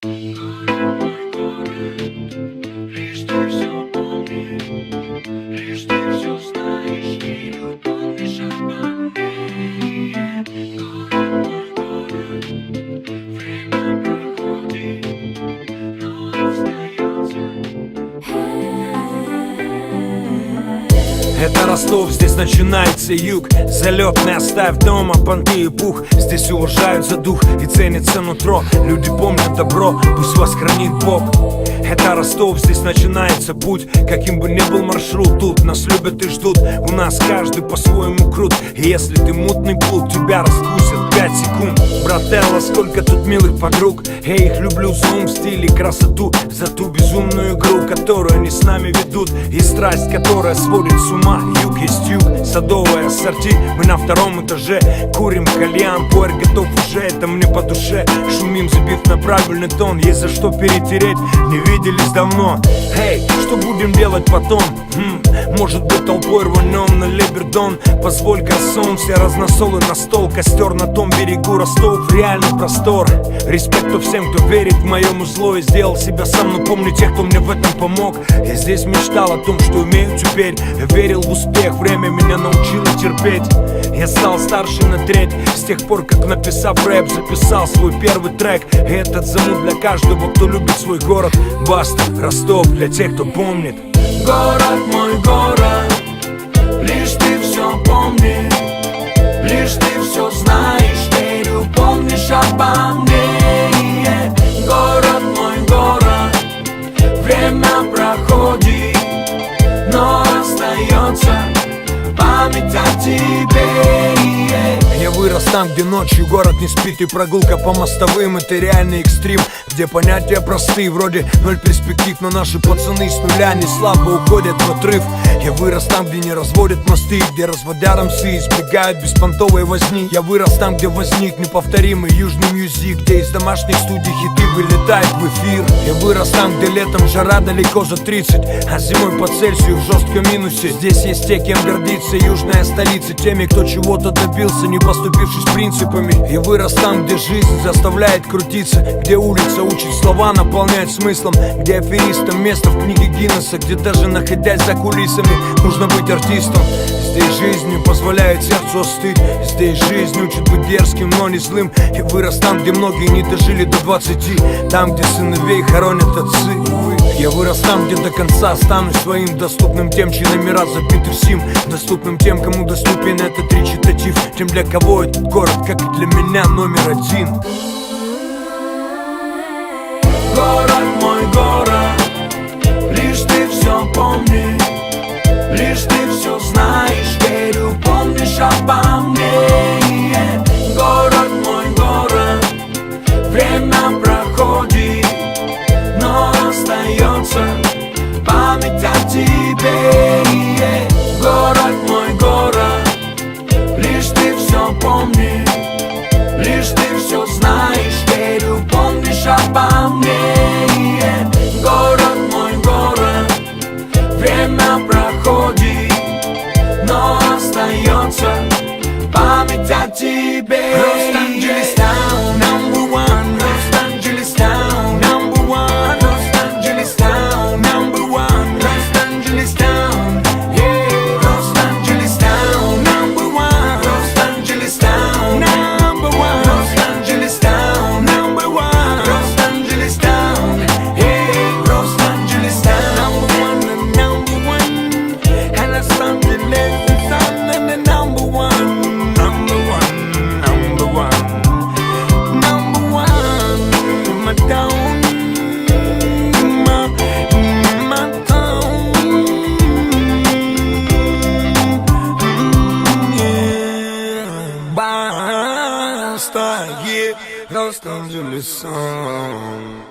Лишь ты все помнишь, лишь ты все знаешь и не помнишь обо мне. Город мой город, время проходит, но остается. Это Ростов, здесь начинается юг. Залетный оставь дома понты и пух. Здесь уважают за дух и ценится нутро. Люди помнят добро, пусть вас хранит Бог. Это Ростов, здесь начинается путь. Каким бы ни был маршрут, тут нас любят и ждут. У нас каждый по-своему крут. И если ты мутный плут, тебя раскусят 5 секунд. Брателло, сколько тут милых подруг. Я их люблю за ум, стиль и красоту, за ту безумную игру, которую они с нами ведут. И страсть, которая сводит с ума. Юг есть юг, садовое ассорти. Мы на 2-м этаже, курим кальян. Пуэр готов уже, это мне по душе. Шумим, забив на правильный тон. Есть за что перетереть, не виделись давно. Эй, что будем делать потом? Может быть, толпой рванем на Либердон. Позволь гарсон, все разносолы на стол. Костер на том берегу, Ростов, реальный простор. Респекту всем, кто верит в моему зло и сделал себя сам. Но помню тех, кто мне в этом помог. Я здесь мечтал о том, что умею теперь. Я верил в успех, время меня научило терпеть. Я стал старше на треть с тех пор, как, написав рэп, записал свой первый трек. И этот замут для каждого, кто любит свой город. Баста, Ростов, для тех, кто помнит. Город мой город, лишь ты все помнишь, лишь ты все знаешь, верю, помнишь обо мне. Город мой город, время проходит, но остается память о тебе. Я вырос там, где ночью город не спит, и прогулка по мостовым — это реальный экстрим, где понятия простые, вроде 0 перспектив, но наши пацаны с нуля не слабо уходят в отрыв. Я вырос там, где не разводят мосты, где разводя рамсы избегают беспонтовой возни. Я вырос там, где возник неповторимый южный мьюзик, где из домашних студий хиты вылетают в эфир. Я вырос там, где летом жара далеко за 30, а зимой по Цельсию в жестком минусе. Здесь есть те, кем гордится южная столица, теми, кто чего-то добился, не поступившись принципами. Я вырос там, где жизнь заставляет крутиться, где улица учит слова наполнять смыслом, где аферистам место в книге Гиннесса, где даже находясь за кулисами нужно быть артистом. Здесь жизнь не позволяет сердцу остыть, здесь жизнь учит быть дерзким, но не злым. Я вырос там, где многие не дожили до 20, там, где сыновей хоронят отцы. Я вырос там, где до конца останусь своим, доступным тем, чьи номера забиты в сим, доступным тем, кому доступен этот речитатив, тем, для кого этот город, как и для меня, номер один. Город мой город, лишь ты все помнишь, лишь ты все знаешь, верю, помнишь обо мне. Город мой город, время проходит, но остается память о тебе. Город мой город, лишь ты все помнишь, лишь ты все знаешь, верю, помнишь обо мне. Город мой город, время проходит, но остается память о тебе. Los-Angeles Town, number one. Los-Angeles Town, number one. Los-Angeles Town, number one. Los-Angeles Town, yeah. Los-Angeles Town, number one. Los-Angeles Town, number one. Los-Angeles Town, number one. Los-Angeles Town, yeah. Los-Angeles Town, number one. And Los Angeles is on the number one. Number one, number one. Number one, my town, my town. Yeah. Basta, yeah. Los Angeles song.